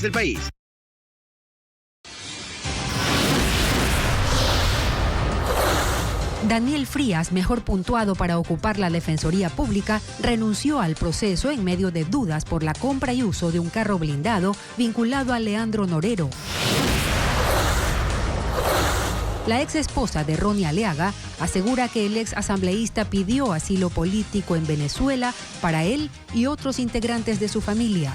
del país. Daniel Frías, mejor puntuado para ocupar la Defensoría Pública, renunció al proceso en medio de dudas por la compra y uso de un carro blindado vinculado a Leandro Norero. La ex esposa de Ronnie Aleaga asegura que el ex asambleísta pidió asilo político en Venezuela para él y otros integrantes de su familia.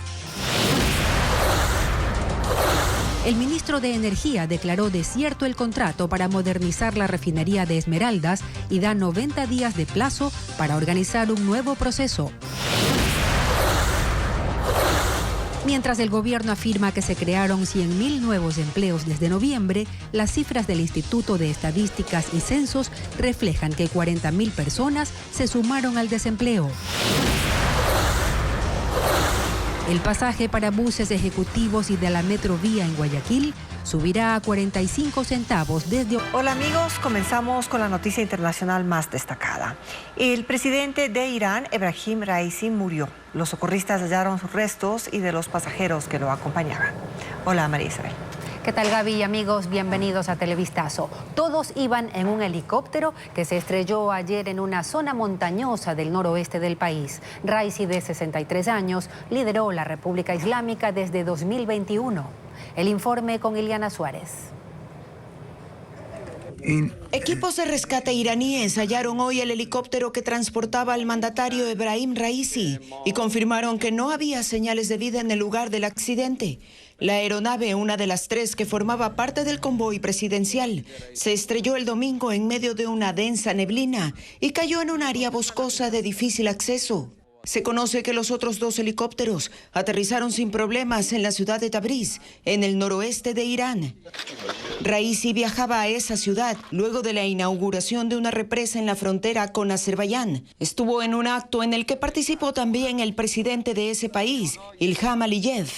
El ministro de Energía declaró desierto el contrato para modernizar la refinería de Esmeraldas y da 90 días de plazo para organizar un nuevo proceso. Mientras el gobierno afirma que se crearon 100.000 nuevos empleos desde noviembre, las cifras del Instituto de Estadísticas y Censos reflejan que 40.000 personas se sumaron al desempleo. El pasaje para buses ejecutivos y de la Metrovía en Guayaquil subirá a 45 centavos desde... Hola amigos, comenzamos con la noticia internacional más destacada. El presidente de Irán, Ebrahim Raisi, murió. Los socorristas hallaron sus restos y de los pasajeros que lo acompañaban. Hola María Isabel. ¿Qué tal, Gaby y amigos? Bienvenidos a Televistazo. Todos iban en un helicóptero que se estrelló ayer en una zona montañosa del noroeste del país. Raisi, de 63 años, lideró la República Islámica desde 2021. El informe con Iliana Suárez. Equipos de rescate iraníes hallaron hoy el helicóptero que transportaba al mandatario Ebrahim Raisi y confirmaron que no había señales de vida en el lugar del accidente. La aeronave, una de las 3 que formaba parte del convoy presidencial, se estrelló el domingo en medio de una densa neblina y cayó en un área boscosa de difícil acceso. Se conoce que los otros 2 helicópteros aterrizaron sin problemas en la ciudad de Tabriz, en el noroeste de Irán. Raisi viajaba a esa ciudad luego de la inauguración de una represa en la frontera con Azerbaiyán. Estuvo en un acto en el que participó también el presidente de ese país, Ilham Aliyev.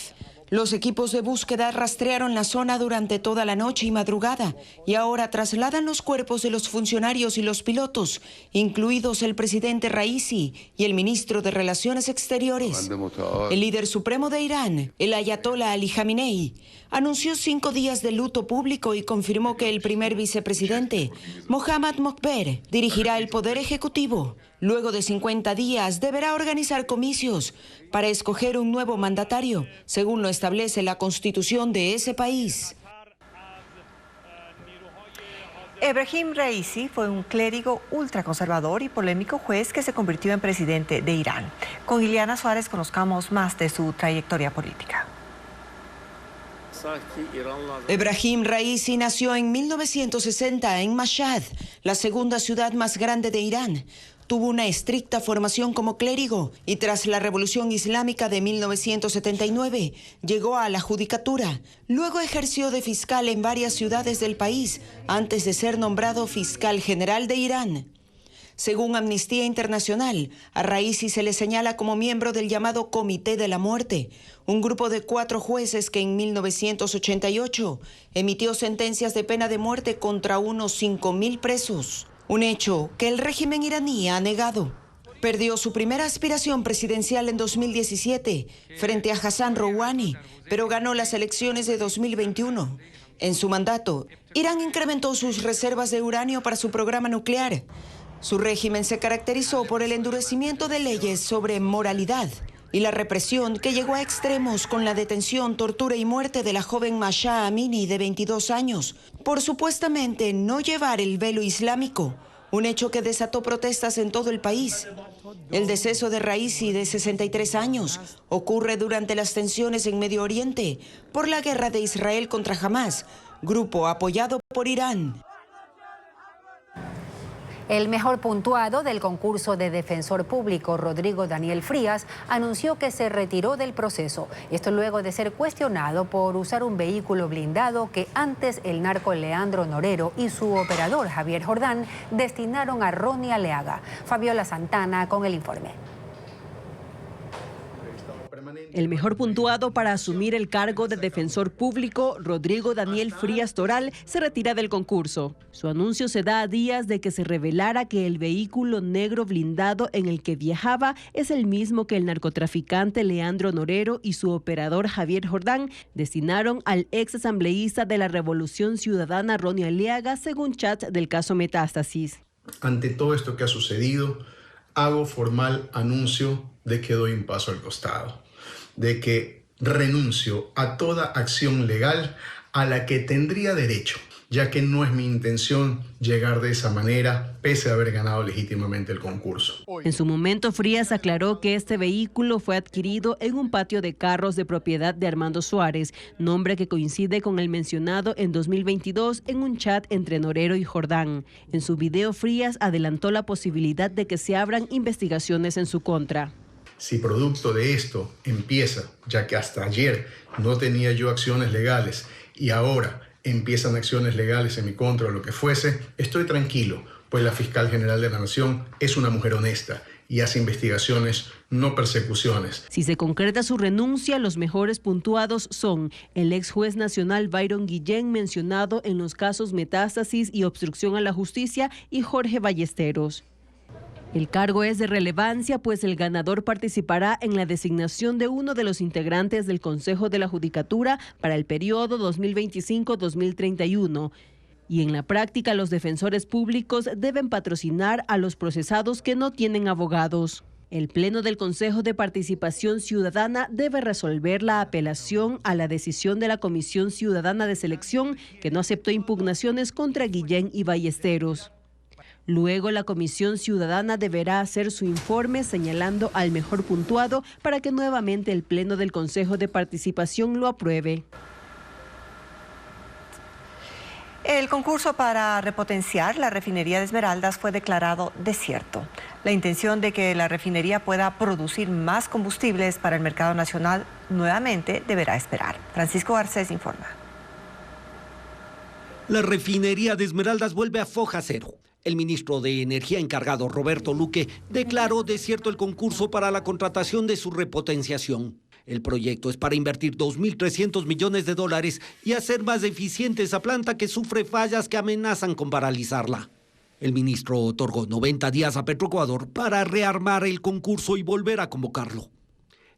Los equipos de búsqueda rastrearon la zona durante toda la noche y madrugada y ahora trasladan los cuerpos de los funcionarios y los pilotos, incluidos el presidente Raisi y el ministro de Relaciones Exteriores. El líder supremo de Irán, el ayatollah Ali Khamenei, anunció 5 días de luto público y confirmó que el primer vicepresidente, Mohammad Mokber, dirigirá el poder ejecutivo. Luego de 50 días deberá organizar comicios para escoger un nuevo mandatario, según lo establece la constitución de ese país. Ebrahim Raisi fue un clérigo ultraconservador y polémico juez que se convirtió en presidente de Irán. Con Iliana Suárez conozcamos más de su trayectoria política. Ebrahim Raisi nació en 1960 en Mashhad, la segunda ciudad más grande de Irán. Tuvo una estricta formación como clérigo y tras la Revolución Islámica de 1979 llegó a la judicatura. Luego ejerció de fiscal en varias ciudades del país antes de ser nombrado fiscal general de Irán. Según Amnistía Internacional, a Raisi se le señala como miembro del llamado Comité de la Muerte, un grupo de 4 jueces que en 1988 emitió sentencias de pena de muerte contra unos 5.000 presos. Un hecho que el régimen iraní ha negado. Perdió su primera aspiración presidencial en 2017 frente a Hassan Rouhani, pero ganó las elecciones de 2021. En su mandato, Irán incrementó sus reservas de uranio para su programa nuclear. Su régimen se caracterizó por el endurecimiento de leyes sobre moralidad y la represión que llegó a extremos con la detención, tortura y muerte de la joven Mahsa Amini, de 22 años, por supuestamente no llevar el velo islámico, un hecho que desató protestas en todo el país. El deceso de Raisi, de 63 años, ocurre durante las tensiones en Medio Oriente por la guerra de Israel contra Hamás, grupo apoyado por Irán. El mejor puntuado del concurso de defensor público, Rodrigo Daniel Frías, anunció que se retiró del proceso. Esto luego de ser cuestionado por usar un vehículo blindado que antes el narco Leandro Norero y su operador Javier Jordán destinaron a Ronnie Aleaga. Fabiola Santana con el informe. El mejor puntuado para asumir el cargo de defensor público, Rodrigo Daniel Frías Toral, se retira del concurso. Su anuncio se da a días de que se revelara que el vehículo negro blindado en el que viajaba es el mismo que el narcotraficante Leandro Norero y su operador Javier Jordán destinaron al ex asambleísta de la Revolución Ciudadana Ronnie Aliaga, según chat del caso Metástasis. Ante todo esto que ha sucedido, hago formal anuncio de que doy un paso al costado, de que renuncio a toda acción legal a la que tendría derecho, ya que no es mi intención llegar de esa manera, pese a haber ganado legítimamente el concurso. En su momento, Frías aclaró que este vehículo fue adquirido en un patio de carros de propiedad de Armando Suárez, nombre que coincide con el mencionado en 2022 en un chat entre Norero y Jordán. En su video, Frías adelantó la posibilidad de que se abran investigaciones en su contra. Si producto de esto empieza, ya que hasta ayer no tenía yo acciones legales y ahora empiezan acciones legales en mi contra o lo que fuese, estoy tranquilo, pues la fiscal general de la Nación es una mujer honesta y hace investigaciones, no persecuciones. Si se concreta su renuncia, los mejores puntuados son el ex juez nacional Byron Guillén, mencionado en los casos Metástasis y obstrucción a la justicia, y Jorge Ballesteros. El cargo es de relevancia, pues el ganador participará en la designación de uno de los integrantes del Consejo de la Judicatura para el periodo 2025-2031. Y en la práctica, los defensores públicos deben patrocinar a los procesados que no tienen abogados. El Pleno del Consejo de Participación Ciudadana debe resolver la apelación a la decisión de la Comisión Ciudadana de Selección, que no aceptó impugnaciones contra Guillén y Ballesteros. Luego, la Comisión Ciudadana deberá hacer su informe señalando al mejor puntuado para que nuevamente el Pleno del Consejo de Participación lo apruebe. El concurso para repotenciar la refinería de Esmeraldas fue declarado desierto. La intención de que la refinería pueda producir más combustibles para el mercado nacional nuevamente deberá esperar. Francisco Garcés informa. La refinería de Esmeraldas vuelve a foja cero. El ministro de Energía encargado, Roberto Luque, declaró desierto el concurso para la contratación de su repotenciación. El proyecto es para invertir 2.300 millones de dólares y hacer más eficiente esa planta que sufre fallas que amenazan con paralizarla. El ministro otorgó 90 días a Petroecuador para rearmar el concurso y volver a convocarlo.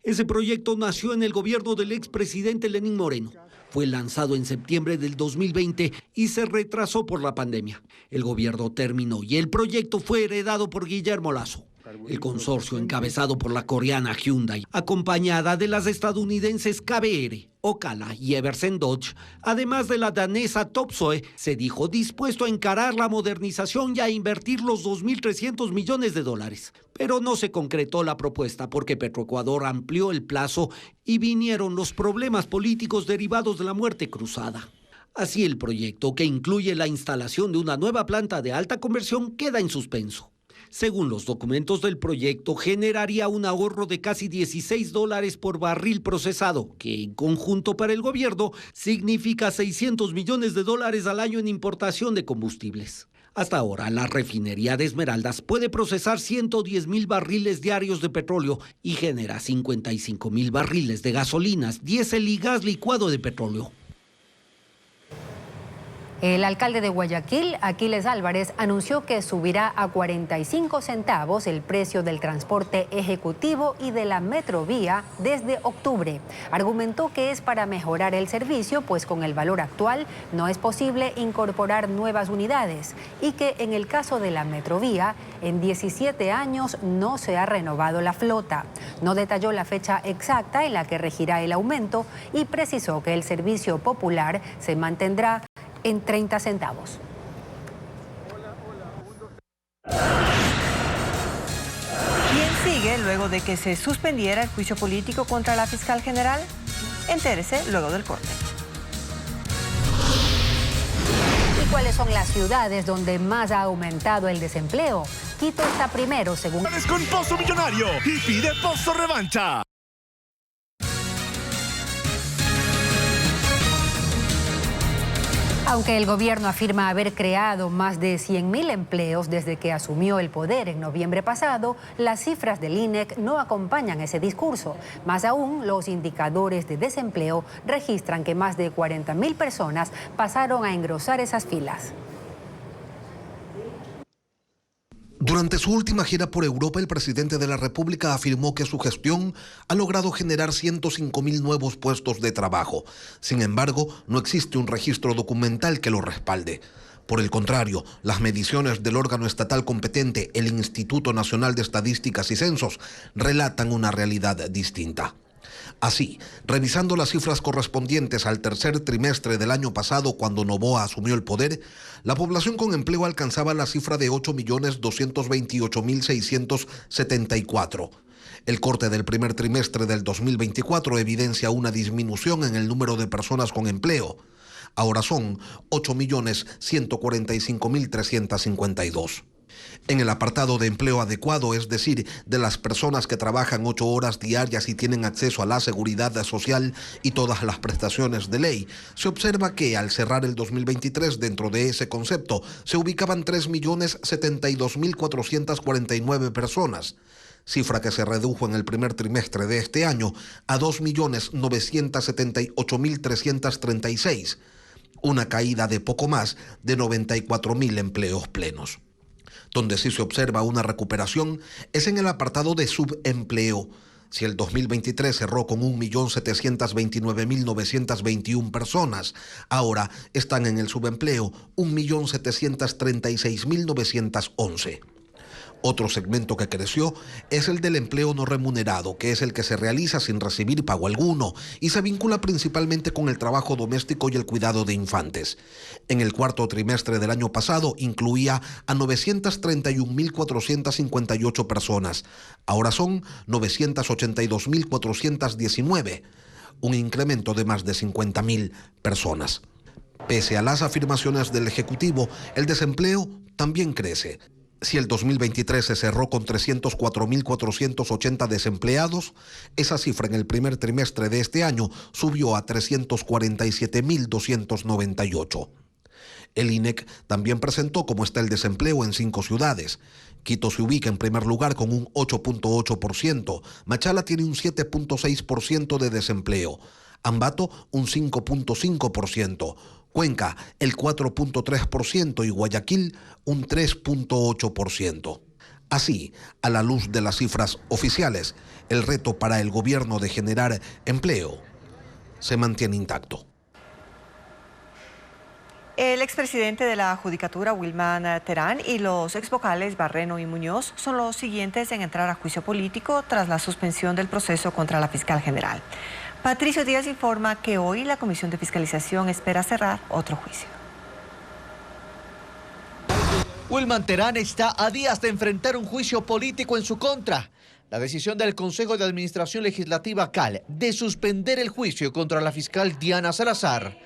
Ese proyecto nació en el gobierno del expresidente Lenín Moreno. Fue lanzado en septiembre del 2020 y se retrasó por la pandemia. El gobierno terminó y el proyecto fue heredado por Guillermo Lasso. El consorcio, encabezado por la coreana Hyundai, acompañada de las estadounidenses KBR, Ocala y Eversen Dodge, además de la danesa Topsoe, se dijo dispuesto a encarar la modernización y a invertir los 2.300 millones de dólares. Pero no se concretó la propuesta porque Petroecuador amplió el plazo y vinieron los problemas políticos derivados de la muerte cruzada. Así, el proyecto, que incluye la instalación de una nueva planta de alta conversión, queda en suspenso. Según los documentos del proyecto, generaría un ahorro de casi $16 por barril procesado, que en conjunto para el gobierno significa $600 millones al año en importación de combustibles. Hasta ahora, la refinería de Esmeraldas puede procesar 110.000 barriles diarios de petróleo y genera 55.000 barriles de gasolinas, diésel y gas licuado de petróleo. El alcalde de Guayaquil, Aquiles Álvarez, anunció que subirá a 45 centavos el precio del transporte ejecutivo y de la Metrovía desde octubre. Argumentó que es para mejorar el servicio, pues con el valor actual no es posible incorporar nuevas unidades y que en el caso de la Metrovía, en 17 años no se ha renovado la flota. No detalló la fecha exacta en la que regirá el aumento y precisó que el servicio popular se mantendrá en 30 centavos. ¿Quién sigue luego de que se suspendiera el juicio político contra la fiscal general? Entérese luego del corte. ¿Y cuáles son las ciudades donde más ha aumentado el desempleo? Quito está primero, según... Con Pozo Millonario y pide Pozo Revancha. Aunque el gobierno afirma haber creado más de 100.000 empleos desde que asumió el poder en noviembre pasado, las cifras del INEC no acompañan ese discurso. Más aún, los indicadores de desempleo registran que más de 40.000 personas pasaron a engrosar esas filas. Durante su última gira por Europa, el presidente de la República afirmó que su gestión ha logrado generar 105.000 nuevos puestos de trabajo. Sin embargo, no existe un registro documental que lo respalde. Por el contrario, las mediciones del órgano estatal competente, el Instituto Nacional de Estadísticas y Censos, relatan una realidad distinta. Así, revisando las cifras correspondientes al tercer trimestre del año pasado, cuando Noboa asumió el poder, la población con empleo alcanzaba la cifra de 8.228.674. El corte del primer trimestre del 2024 evidencia una disminución en el número de personas con empleo. Ahora son 8.145.352. En el apartado de empleo adecuado, es decir, de las personas que trabajan 8 horas diarias y tienen acceso a la seguridad social y todas las prestaciones de ley, se observa que al cerrar el 2023 dentro de ese concepto se ubicaban 3.072.449 personas, cifra que se redujo en el primer trimestre de este año a 2.978.336, una caída de poco más de 94.000 empleos plenos. Donde sí se observa una recuperación es en el apartado de subempleo. Si el 2023 cerró con 1.729.921 personas, ahora están en el subempleo 1.736.911. Otro segmento que creció es el del empleo no remunerado, que es el que se realiza sin recibir pago alguno y se vincula principalmente con el trabajo doméstico y el cuidado de infantes. En el cuarto trimestre del año pasado incluía a 931.458 personas. Ahora son 982.419, un incremento de más de 50.000 personas. Pese a las afirmaciones del Ejecutivo, el desempleo también crece. Si el 2023 se cerró con 304.480 desempleados, esa cifra en el primer trimestre de este año subió a 347.298. El INEC también presentó cómo está el desempleo en 5 ciudades. Quito se ubica en primer lugar con un 8.8%, Machala tiene un 7.6% de desempleo, Ambato un 5.5%, Cuenca el 4.3% y Guayaquil un 3.8%. Así, a la luz de las cifras oficiales, el reto para el gobierno de generar empleo se mantiene intacto. El expresidente de la Judicatura, Wilman Terán, y los exvocales Barreno y Muñoz son los siguientes en entrar a juicio político tras la suspensión del proceso contra la fiscal general. Patricio Díaz informa que hoy la Comisión de Fiscalización espera cerrar otro juicio. Wilman Terán está a días de enfrentar un juicio político en su contra. La decisión del Consejo de Administración Legislativa CAL de suspender el juicio contra la fiscal Diana Salazar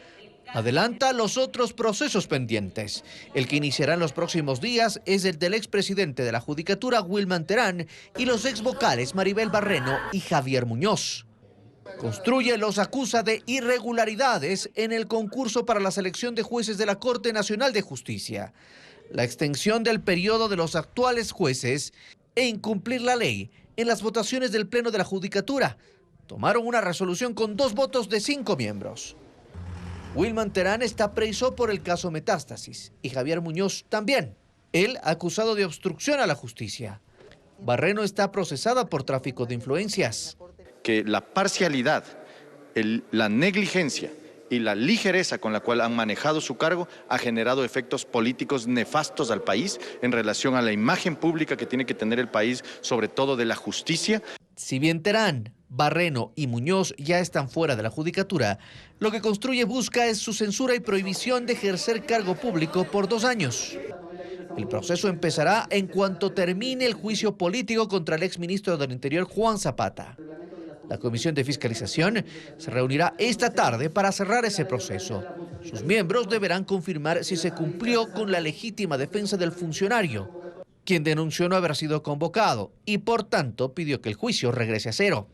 adelanta los otros procesos pendientes. El que iniciará en los próximos días es el del expresidente de la Judicatura, Wilman Terán, y los exvocales Maribel Barreno y Javier Muñoz. Construye los acusa de irregularidades en el concurso para la selección de jueces de la Corte Nacional de Justicia, la extensión del periodo de los actuales jueces e incumplir la ley en las votaciones del Pleno de la Judicatura. Tomaron una resolución con 2 votos de 5 miembros. Wilman Terán está preso por el caso Metástasis y Javier Muñoz también, él acusado de obstrucción a la justicia. Barreno está procesada por tráfico de influencias. Que la parcialidad, la negligencia y la ligereza con la cual han manejado su cargo ha generado efectos políticos nefastos al país en relación a la imagen pública que tiene que tener el país, sobre todo de la justicia. Si bien Terán, Barreno y Muñoz ya están fuera de la Judicatura, lo que Construye busca es su censura y prohibición de ejercer cargo público por 2 años. El proceso empezará en cuanto termine el juicio político contra el exministro del Interior, Juan Zapata. La Comisión de Fiscalización se reunirá esta tarde para cerrar ese proceso. Sus miembros deberán confirmar si se cumplió con la legítima defensa del funcionario, quien denunció no haber sido convocado y por tanto pidió que el juicio regrese a cero.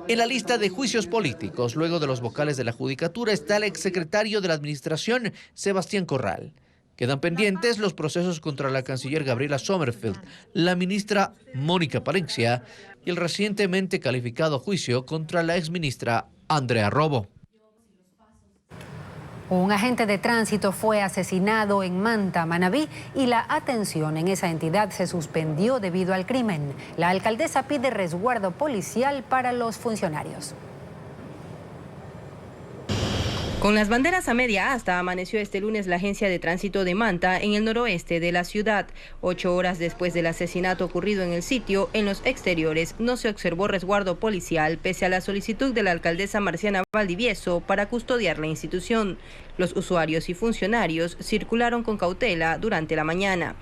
En la lista de juicios políticos, luego de los vocales de la Judicatura, está el exsecretario de la Administración, Sebastián Corral. Quedan pendientes los procesos contra la canciller Gabriela Sommerfeld, la ministra Mónica Palencia y el recientemente calificado juicio contra la exministra Andrea Robo. Un agente de tránsito fue asesinado en Manta, Manabí, y la atención en esa entidad se suspendió debido al crimen. La alcaldesa pide resguardo policial para los funcionarios. Con las banderas a media asta amaneció este lunes la agencia de tránsito de Manta, en el noroeste de la ciudad. 8 horas después del asesinato ocurrido en el sitio, en los exteriores no se observó resguardo policial, pese a la solicitud de la alcaldesa Marciana Valdivieso para custodiar la institución. Los usuarios y funcionarios circularon con cautela durante la mañana.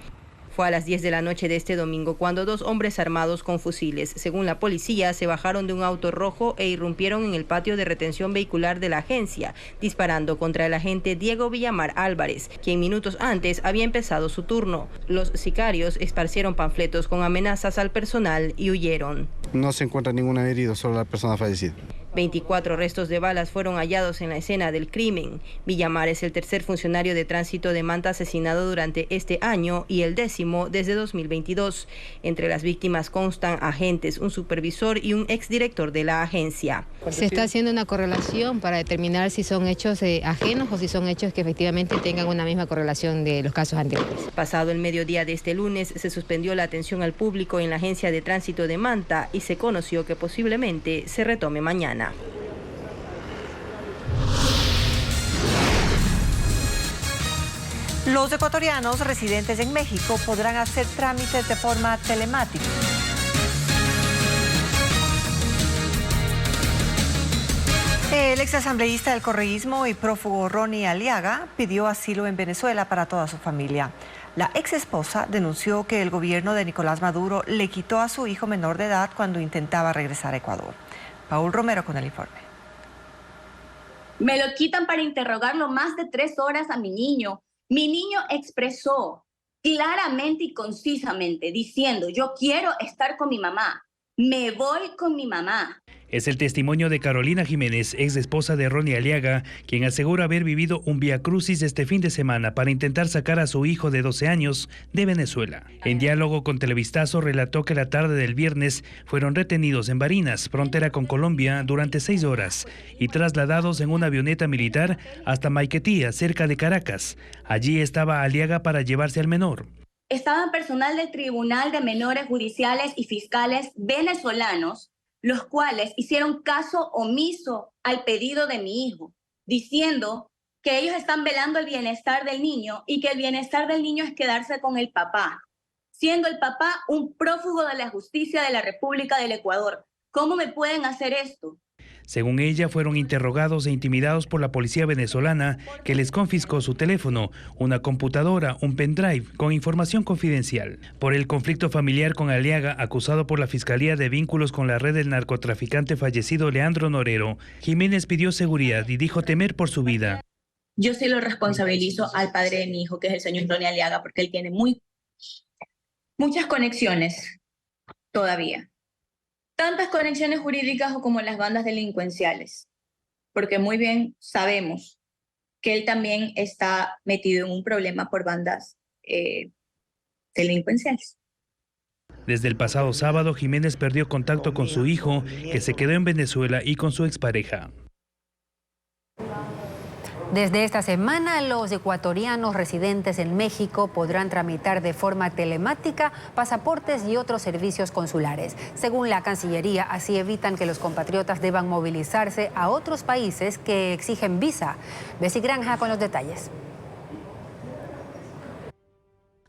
Fue a las 10 de la noche de este domingo cuando 2 hombres armados con fusiles, según la policía, se bajaron de un auto rojo e irrumpieron en el patio de retención vehicular de la agencia, disparando contra el agente Diego Villamar Álvarez, quien minutos antes había empezado su turno. Los sicarios esparcieron panfletos con amenazas al personal y huyeron. No se encuentra ningún herido, solo la persona fallecida. 24 restos de balas fueron hallados en la escena del crimen. Villamar es el tercer funcionario de tránsito de Manta asesinado durante este año y el 10º desde 2022. Entre las víctimas constan agentes, un supervisor y un exdirector de la agencia. Se está haciendo una correlación para determinar si son hechos ajenos o si son hechos que efectivamente tengan una misma correlación de los casos anteriores. Pasado el mediodía de este lunes se suspendió la atención al público en la agencia de tránsito de Manta y se conoció que posiblemente se retome mañana. Los ecuatorianos residentes en México podrán hacer trámites de forma telemática. El exasambleísta del correísmo y prófugo Ronnie Aliaga pidió asilo en Venezuela para toda su familia. La exesposa denunció que el gobierno de Nicolás Maduro le quitó a su hijo menor de edad cuando intentaba regresar a Ecuador. Paul Romero con el informe. Me lo quitan para interrogarlo más de 3 horas a mi niño. Mi niño expresó claramente y concisamente diciendo: yo quiero estar con mi mamá, me voy con mi mamá. Es el testimonio de Carolina Jiménez, ex esposa de Ronnie Aliaga, quien asegura haber vivido un viacrucis este fin de semana para intentar sacar a su hijo de 12 años de Venezuela. En diálogo con Televistazo relató que la tarde del viernes fueron retenidos en Barinas, frontera con Colombia, durante 6 horas y trasladados en una avioneta militar hasta Maiquetía, cerca de Caracas. Allí estaba Aliaga para llevarse al menor. Estaban personal del Tribunal de Menores Judiciales y fiscales venezolanos, los cuales hicieron caso omiso al pedido de mi hijo, diciendo que ellos están velando el bienestar del niño y que el bienestar del niño es quedarse con el papá, siendo el papá un prófugo de la justicia de la República del Ecuador. ¿Cómo me pueden hacer esto? Según ella, fueron interrogados e intimidados por la policía venezolana, que les confiscó su teléfono, una computadora, un pendrive con información confidencial. Por el conflicto familiar con Aliaga, acusado por la Fiscalía de vínculos con la red del narcotraficante fallecido Leandro Norero, Jiménez pidió seguridad y dijo temer por su vida. Yo sí lo responsabilizo al padre de mi hijo, que es el señor Ronnie Aliaga, porque él tiene muchas conexiones todavía. Tantas conexiones jurídicas como las bandas delincuenciales, porque muy bien sabemos que él también está metido en un problema por bandas delincuenciales. Desde el pasado sábado, Jiménez perdió contacto con su hijo, que se quedó en Venezuela, y con su expareja. Desde esta semana, los ecuatorianos residentes en México podrán tramitar de forma telemática pasaportes y otros servicios consulares. Según la Cancillería, así evitan que los compatriotas deban movilizarse a otros países que exigen visa. Bessie Granja con los detalles.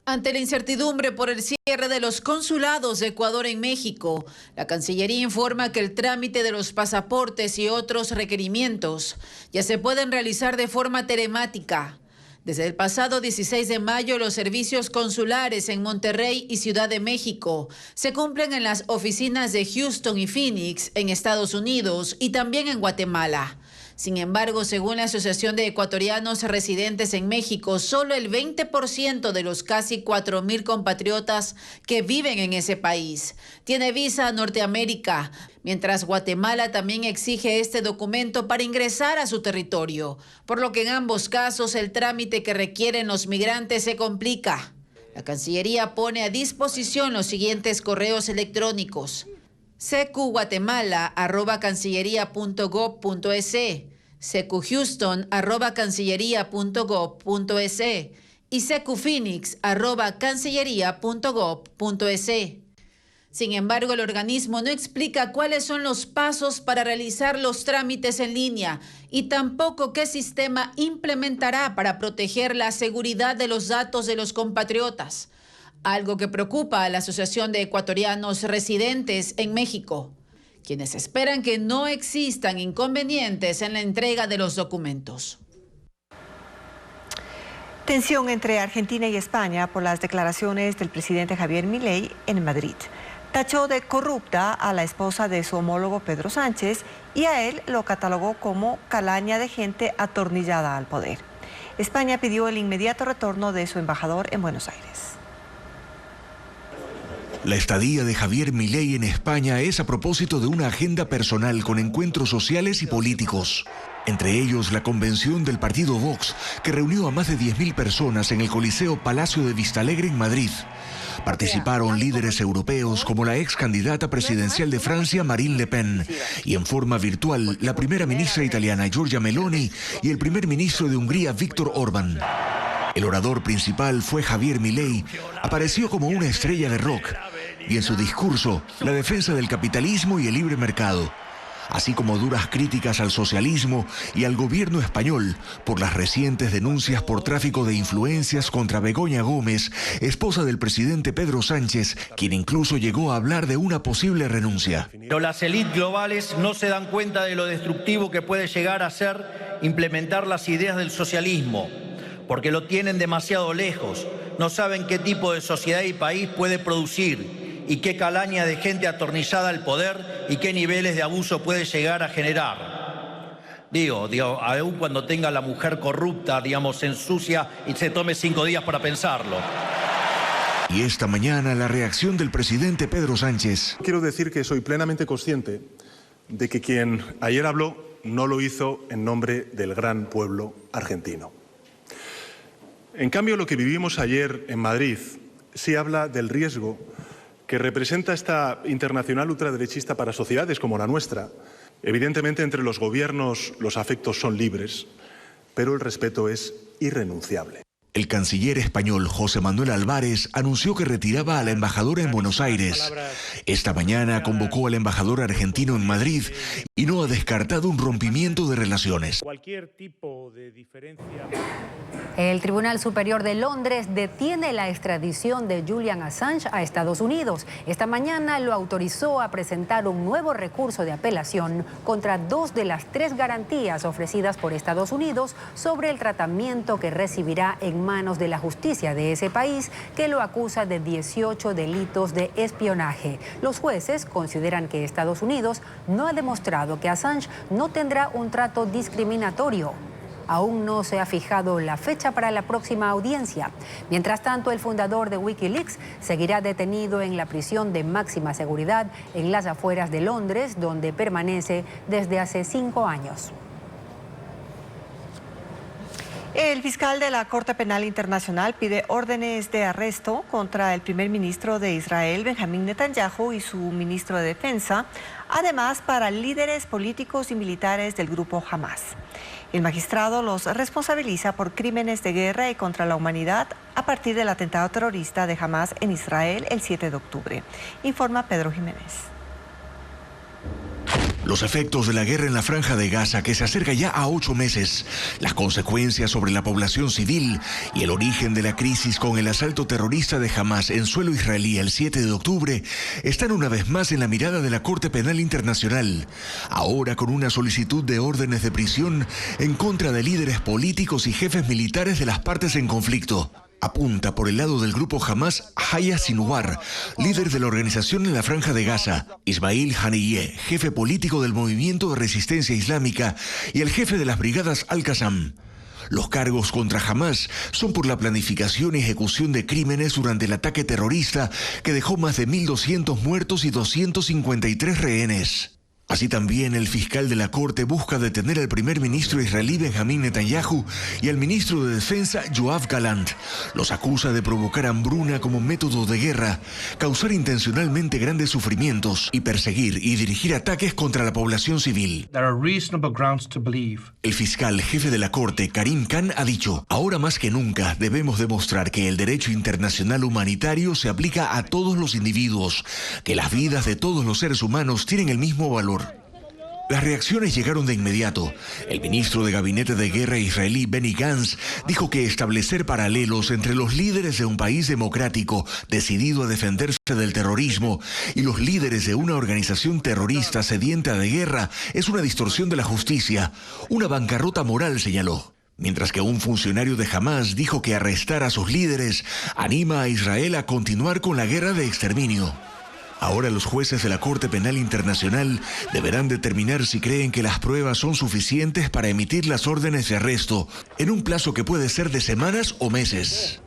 Ante la incertidumbre por el cierre de los consulados de Ecuador en México, la Cancillería informa que el trámite de los pasaportes y otros requerimientos ya se pueden realizar de forma telemática. Desde el pasado 16 de mayo, los servicios consulares en Monterrey y Ciudad de México se cumplen en las oficinas de Houston y Phoenix en Estados Unidos y también en Guatemala. Sin embargo, según la Asociación de Ecuatorianos Residentes en México, solo el 20% de los casi 4.000 compatriotas que viven en ese país tiene visa a Norteamérica, mientras Guatemala también exige este documento para ingresar a su territorio, por lo que en ambos casos el trámite que requieren los migrantes se complica. La Cancillería pone a disposición los siguientes correos electrónicos: cqguatemala@cancilleria.gov.es, cqhouston@cancilleria.gov.es y cqphoenix@cancilleria.gov.es. Sin embargo, el organismo no explica cuáles son los pasos para realizar los trámites en línea y tampoco qué sistema implementará para proteger la seguridad de los datos de los compatriotas, algo que preocupa a la Asociación de Ecuatorianos Residentes en México, quienes esperan que no existan inconvenientes en la entrega de los documentos. Tensión entre Argentina y España por las declaraciones del presidente Javier Milei en Madrid. Tachó de corrupta a la esposa de su homólogo Pedro Sánchez y a él lo catalogó como calaña de gente atornillada al poder. España pidió el inmediato retorno de su embajador en Buenos Aires. La estadía de Javier Milei en España es a propósito de una agenda personal con encuentros sociales y políticos. Entre ellos la convención del partido Vox, que reunió a más de 10.000 personas en el Coliseo Palacio de Vistalegre en Madrid. Participaron líderes europeos como la ex candidata presidencial de Francia, Marine Le Pen, y en forma virtual la primera ministra italiana, Giorgia Meloni, y el primer ministro de Hungría, Viktor Orbán. El orador principal fue Javier Milei. Apareció como una estrella de rock, y en su discurso, la defensa del capitalismo y el libre mercado, así como duras críticas al socialismo y al gobierno español por las recientes denuncias por tráfico de influencias contra Begoña Gómez, esposa del presidente Pedro Sánchez, quien incluso llegó a hablar de una posible renuncia. Pero las élites globales no se dan cuenta de lo destructivo que puede llegar a ser implementar las ideas del socialismo, porque lo tienen demasiado lejos, no saben qué tipo de sociedad y país puede producir y qué calaña de gente atornillada al poder y qué niveles de abuso puede llegar a generar. Digo, aún cuando tenga la mujer corrupta, se ensucia y se tome 5 días para pensarlo. Y esta mañana la reacción del presidente Pedro Sánchez. Quiero decir que soy plenamente consciente de que quien ayer habló no lo hizo en nombre del gran pueblo argentino. En cambio, lo que vivimos ayer en Madrid sí habla del riesgo que representa esta internacional ultraderechista para sociedades como la nuestra. Evidentemente, entre los gobiernos los afectos son libres, pero el respeto es irrenunciable. El canciller español José Manuel Álvarez anunció que retiraba a la embajadora en Buenos Aires. Esta mañana convocó al embajador argentino en Madrid y no ha descartado un rompimiento de relaciones. Cualquier tipo de diferencia. El Tribunal Superior de Londres detiene la extradición de Julian Assange a Estados Unidos. Esta mañana lo autorizó a presentar un nuevo recurso de apelación contra 2 de las 3 garantías ofrecidas por Estados Unidos sobre el tratamiento que recibirá en manos de la justicia de ese país, que lo acusa de 18 delitos de espionaje. Los jueces consideran que Estados Unidos no ha demostrado que Assange no tendrá un trato discriminatorio. Aún no se ha fijado la fecha para la próxima audiencia. Mientras tanto, el fundador de Wikileaks seguirá detenido en la prisión de máxima seguridad en las afueras de Londres, donde permanece desde hace 5 años. El fiscal de la Corte Penal Internacional pide órdenes de arresto contra el primer ministro de Israel, Benjamín Netanyahu, y su ministro de Defensa, además para líderes políticos y militares del grupo Hamas. El magistrado los responsabiliza por crímenes de guerra y contra la humanidad a partir del atentado terrorista de Hamas en Israel el 7 de octubre, informa Pedro Jiménez. Los efectos de la guerra en la Franja de Gaza, que se acerca ya a 8 meses, las consecuencias sobre la población civil y el origen de la crisis con el asalto terrorista de Hamas en suelo israelí el 7 de octubre, están una vez más en la mirada de la Corte Penal Internacional, ahora con una solicitud de órdenes de prisión en contra de líderes políticos y jefes militares de las partes en conflicto. Apunta por el lado del grupo Hamas Yahya Sinwar, líder de la organización en la Franja de Gaza, Ismail Haniyeh, jefe político del Movimiento de Resistencia Islámica, y el jefe de las brigadas Al-Qassam. Los cargos contra Hamas son por la planificación y ejecución de crímenes durante el ataque terrorista que dejó más de 1.200 muertos y 253 rehenes. Así también el fiscal de la Corte busca detener al primer ministro israelí Benjamín Netanyahu y al ministro de Defensa Yoav Gallant. Los acusa de provocar hambruna como método de guerra, causar intencionalmente grandes sufrimientos y perseguir y dirigir ataques contra la población civil. El fiscal jefe de la Corte, Karim Khan, ha dicho: ahora más que nunca debemos demostrar que el derecho internacional humanitario se aplica a todos los individuos, que las vidas de todos los seres humanos tienen el mismo valor. Las reacciones llegaron de inmediato. El ministro de Gabinete de Guerra israelí Benny Gantz dijo que establecer paralelos entre los líderes de un país democrático decidido a defenderse del terrorismo y los líderes de una organización terrorista sedienta de guerra es una distorsión de la justicia, una bancarrota moral, señaló. Mientras que un funcionario de Hamas dijo que arrestar a sus líderes anima a Israel a continuar con la guerra de exterminio. Ahora los jueces de la Corte Penal Internacional deberán determinar si creen que las pruebas son suficientes para emitir las órdenes de arresto en un plazo que puede ser de semanas o meses.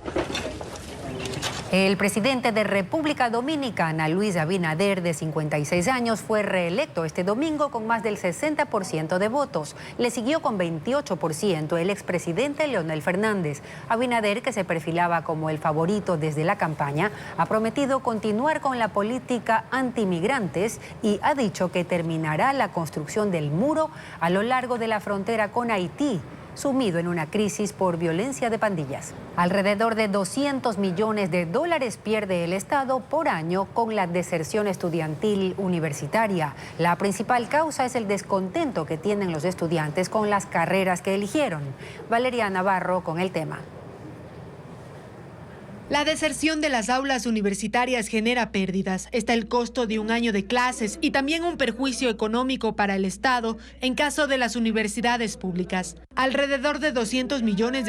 El presidente de República Dominicana, Luis Abinader, de 56 años, fue reelecto este domingo con más del 60% de votos. Le siguió con 28% el expresidente Leonel Fernández. Abinader, que se perfilaba como el favorito desde la campaña, ha prometido continuar con la política antimigrantes y ha dicho que terminará la construcción del muro a lo largo de la frontera con Haití, sumido en una crisis por violencia de pandillas. Alrededor de $200 millones pierde el Estado por año con la deserción estudiantil universitaria. La principal causa es el descontento que tienen los estudiantes con las carreras que eligieron. Valeria Navarro con el tema. La deserción de las aulas universitarias genera pérdidas. Está el costo de un año de clases y también un perjuicio económico para el Estado en caso de las universidades públicas. Alrededor de $200 millones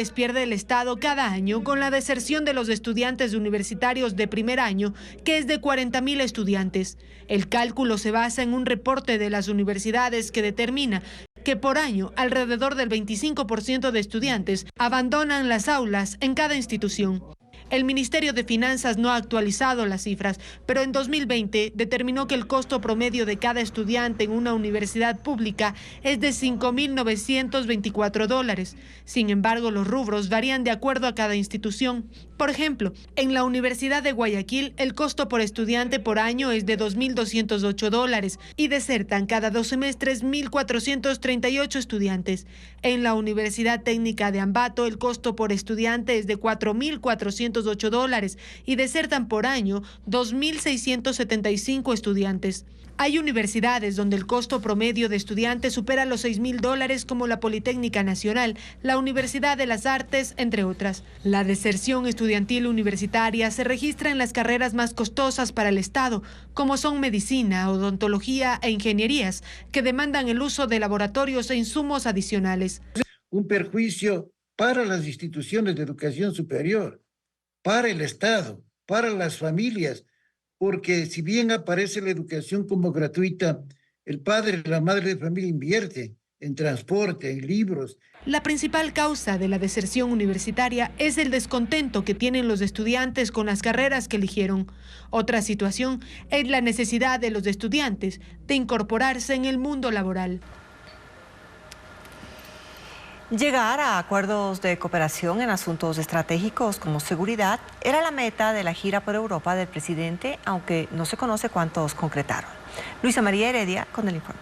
pierde el Estado cada año con la deserción de los estudiantes universitarios de primer año, que es de 40.000 estudiantes. El cálculo se basa en un reporte de las universidades que determina que por año alrededor del 25% de estudiantes abandonan las aulas en cada institución. El Ministerio de Finanzas no ha actualizado las cifras, pero en 2020 determinó que el costo promedio de cada estudiante en una universidad pública es de $5.924. Sin embargo, los rubros varían de acuerdo a cada institución. Por ejemplo, en la Universidad de Guayaquil, el costo por estudiante por año es de $2.208 y desertan cada 2 semestres 1.438 estudiantes. En la Universidad Técnica de Ambato, el costo por estudiante es de $4.408 y desertan por año 2.675 estudiantes. Hay universidades donde el costo promedio de estudiantes supera los $6.000, como la Politécnica Nacional, la Universidad de las Artes, entre otras. La deserción estudiantil universitaria se registra en las carreras más costosas para el Estado, como son medicina, odontología e ingenierías, que demandan el uso de laboratorios e insumos adicionales. Un perjuicio para las instituciones de educación superior, para el Estado, para las familias, porque si bien aparece la educación como gratuita, el padre y la madre de familia invierte en transporte, en libros. La principal causa de la deserción universitaria es el descontento que tienen los estudiantes con las carreras que eligieron. Otra situación es la necesidad de los estudiantes de incorporarse en el mundo laboral. Llegar a acuerdos de cooperación en asuntos estratégicos como seguridad era la meta de la gira por Europa del presidente, aunque no se conoce cuántos concretaron. Luisa María Heredia con el informe.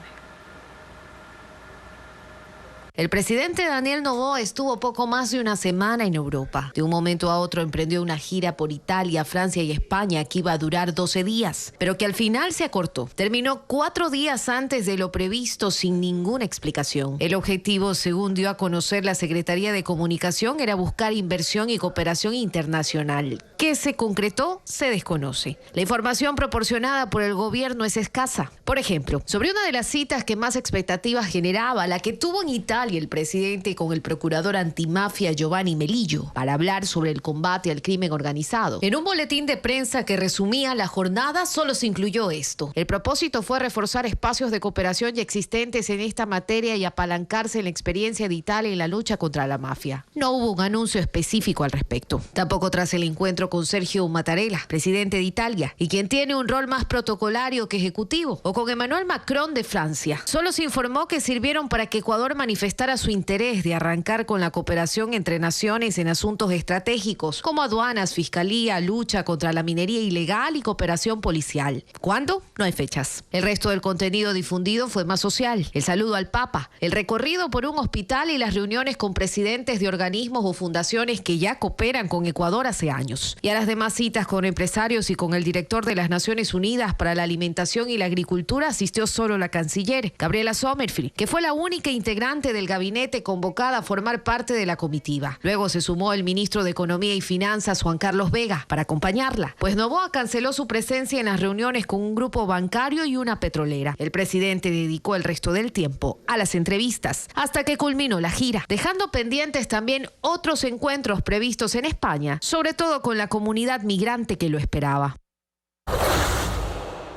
El presidente Daniel Noboa estuvo poco más de una semana en Europa. De un momento a otro emprendió una gira por Italia, Francia y España que iba a durar 12 días, pero que al final se acortó. Terminó 4 días antes de lo previsto sin ninguna explicación. El objetivo, según dio a conocer la Secretaría de Comunicación, era buscar inversión y cooperación internacional. ¿Qué se concretó? Se desconoce. La información proporcionada por el gobierno es escasa. Por ejemplo, sobre una de las citas que más expectativas generaba, la que tuvo en Italia y el presidente con el procurador antimafia Giovanni Melillo para hablar sobre el combate al crimen organizado. En un boletín de prensa que resumía la jornada solo se incluyó esto. El propósito fue reforzar espacios de cooperación ya existentes en esta materia y apalancarse en la experiencia de Italia en la lucha contra la mafia. No hubo un anuncio específico al respecto. Tampoco tras el encuentro con Sergio Mattarella, presidente de Italia, y quien tiene un rol más protocolario que ejecutivo, o con Emmanuel Macron de Francia. Solo se informó que sirvieron para que Ecuador manifestara su interés de arrancar con la cooperación entre naciones en asuntos estratégicos, como aduanas, fiscalía, lucha contra la minería ilegal y cooperación policial. ¿Cuándo? No hay fechas. El resto del contenido difundido fue más social. El saludo al Papa, el recorrido por un hospital y las reuniones con presidentes de organismos o fundaciones que ya cooperan con Ecuador hace años. Y a las demás citas con empresarios y con el director de las Naciones Unidas para la Alimentación y la Agricultura asistió solo la canciller, Gabriela Sommerfeld, que fue la única integrante del gabinete convocada a formar parte de la comitiva. Luego se sumó el ministro de Economía y Finanzas, Juan Carlos Vega, para acompañarla, pues Noboa canceló su presencia en las reuniones con un grupo bancario y una petrolera. El presidente dedicó el resto del tiempo a las entrevistas, hasta que culminó la gira, dejando pendientes también otros encuentros previstos en España, sobre todo con la comunidad migrante que lo esperaba.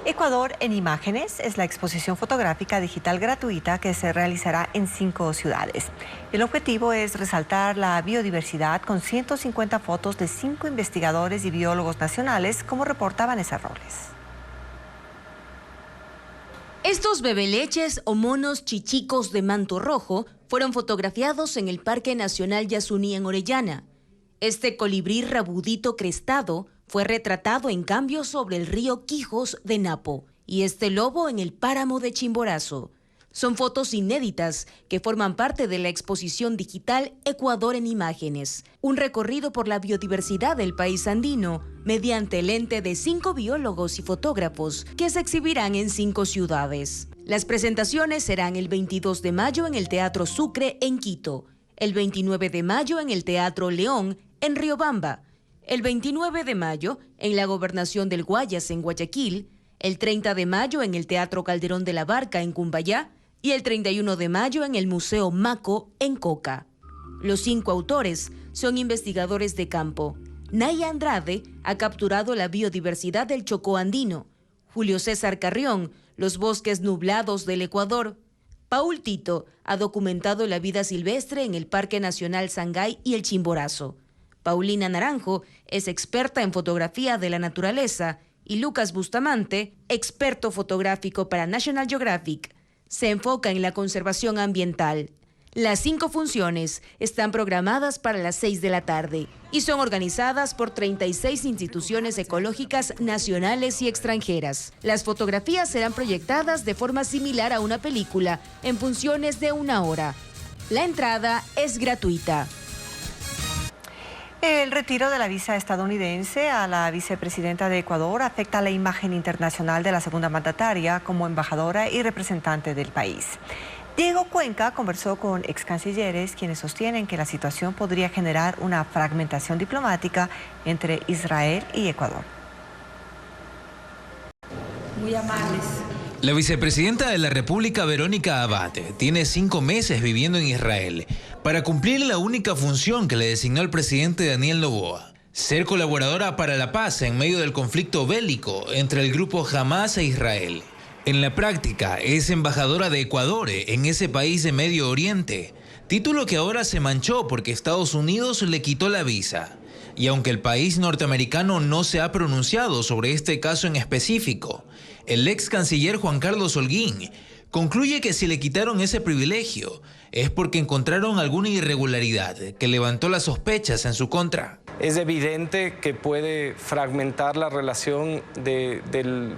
Ecuador en Imágenes es la exposición fotográfica digital gratuita que se realizará en 5 ciudades. El objetivo es resaltar la biodiversidad con 150 fotos de 5 investigadores y biólogos nacionales, como reporta Vanessa Robles. Estos bebeleches o monos chichicos de manto rojo fueron fotografiados en el Parque Nacional Yasuní en Orellana. Este colibrí rabudito crestado fue retratado en cambio sobre el río Quijos de Napo y este lobo en el páramo de Chimborazo. Son fotos inéditas que forman parte de la exposición digital Ecuador en Imágenes, un recorrido por la biodiversidad del país andino mediante el ente de 5 biólogos y fotógrafos que se exhibirán en 5 ciudades. Las presentaciones serán el 22 de mayo en el Teatro Sucre en Quito, el 29 de mayo en el Teatro León en Riobamba, el 29 de mayo en la Gobernación del Guayas en Guayaquil, el 30 de mayo en el Teatro Calderón de la Barca en Cumbayá y el 31 de mayo en el Museo Maco en Coca. Los 5 autores son investigadores de campo. Naya Andrade ha capturado la biodiversidad del Chocó andino, Julio César Carrión, los bosques nublados del Ecuador, Paul Tito ha documentado la vida silvestre en el Parque Nacional Sangay y el Chimborazo, Paulina Naranjo es experta en fotografía de la naturaleza y Lucas Bustamante, experto fotográfico para National Geographic, se enfoca en la conservación ambiental. Las 5 funciones están programadas para las 6 de la tarde y son organizadas por 36 instituciones ecológicas nacionales y extranjeras. Las fotografías serán proyectadas de forma similar a una película en funciones de 1 hora. La entrada es gratuita. El retiro de la visa estadounidense a la vicepresidenta de Ecuador afecta la imagen internacional de la segunda mandataria como embajadora y representante del país. Diego Cuenca conversó con ex cancilleres quienes sostienen que la situación podría generar una fragmentación diplomática entre Israel y Ecuador. Muy amables. La vicepresidenta de la República, Verónica Abad, tiene 5 meses viviendo en Israel para cumplir la única función que le designó el presidente Daniel Noboa: ser colaboradora para la paz en medio del conflicto bélico entre el grupo Hamas e Israel. En la práctica, es embajadora de Ecuador en ese país de Medio Oriente, título que ahora se manchó porque Estados Unidos le quitó la visa. Y aunque el país norteamericano no se ha pronunciado sobre este caso en específico, el ex canciller Juan Carlos Holguín concluye que si le quitaron ese privilegio es porque encontraron alguna irregularidad que levantó las sospechas en su contra. Es evidente que puede fragmentar la relación del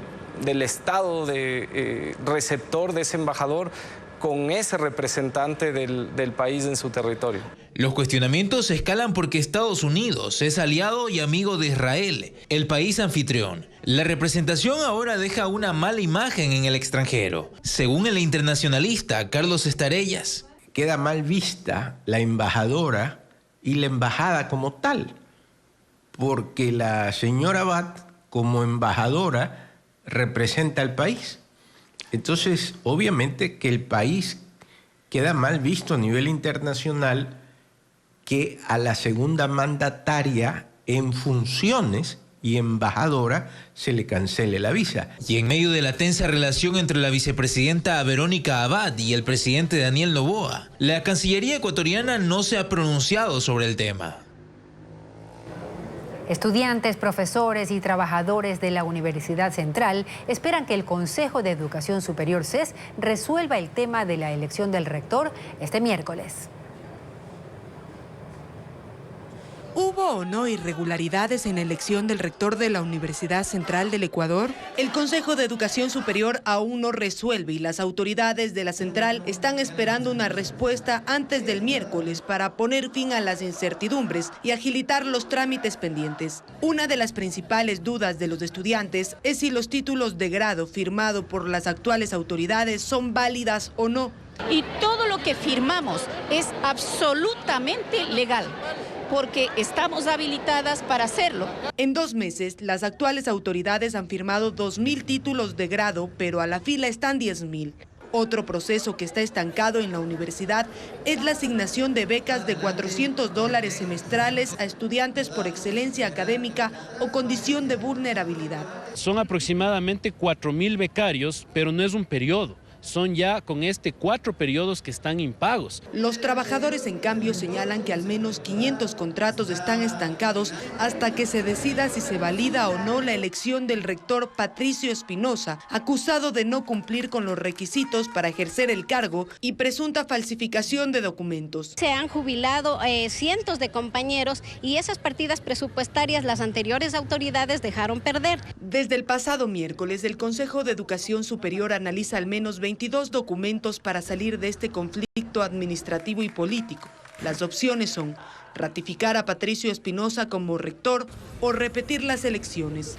Estado de receptor de ese embajador con ese representante del país en su territorio. Los cuestionamientos escalan porque Estados Unidos es aliado y amigo de Israel, el país anfitrión. La representación ahora deja una mala imagen en el extranjero, según el internacionalista Carlos Estarellas. Queda mal vista la embajadora y la embajada como tal, porque la señora Abad, como embajadora, representa al país. Entonces, obviamente que el país queda mal visto a nivel internacional que a la segunda mandataria en funciones y embajadora se le cancele la visa. Y en medio de la tensa relación entre la vicepresidenta Verónica Abad y el presidente Daniel Noboa, la Cancillería ecuatoriana no se ha pronunciado sobre el tema. Estudiantes, profesores y trabajadores de la Universidad Central esperan que el Consejo de Educación Superior CES resuelva el tema de la elección del rector este miércoles. ¿Hubo o no irregularidades en la elección del rector de la Universidad Central del Ecuador? El Consejo de Educación Superior aún no resuelve y las autoridades de la Central están esperando una respuesta antes del miércoles para poner fin a las incertidumbres y agilitar los trámites pendientes. Una de las principales dudas de los estudiantes es si los títulos de grado firmados por las actuales autoridades son válidas o no. Y todo lo que firmamos es absolutamente legal, porque estamos habilitadas para hacerlo. En 2 meses, las actuales autoridades han firmado 2.000 títulos de grado, pero a la fila están 10.000. Otro proceso que está estancado en la universidad es la asignación de becas de $400 semestrales a estudiantes por excelencia académica o condición de vulnerabilidad. Son aproximadamente 4.000 becarios, pero no es un periodo. Son ya con 4 periodos que están impagos. Los trabajadores, en cambio, señalan que al menos 500 contratos están estancados hasta que se decida si se valida o no la elección del rector Patricio Espinosa, acusado de no cumplir con los requisitos para ejercer el cargo y presunta falsificación de documentos. Se han jubilado cientos de compañeros y esas partidas presupuestarias las anteriores autoridades dejaron perder. Desde el pasado miércoles, el Consejo de Educación Superior analiza al menos 22 documentos para salir de este conflicto administrativo y político. Las opciones son ratificar a Patricio Espinosa como rector o repetir las elecciones.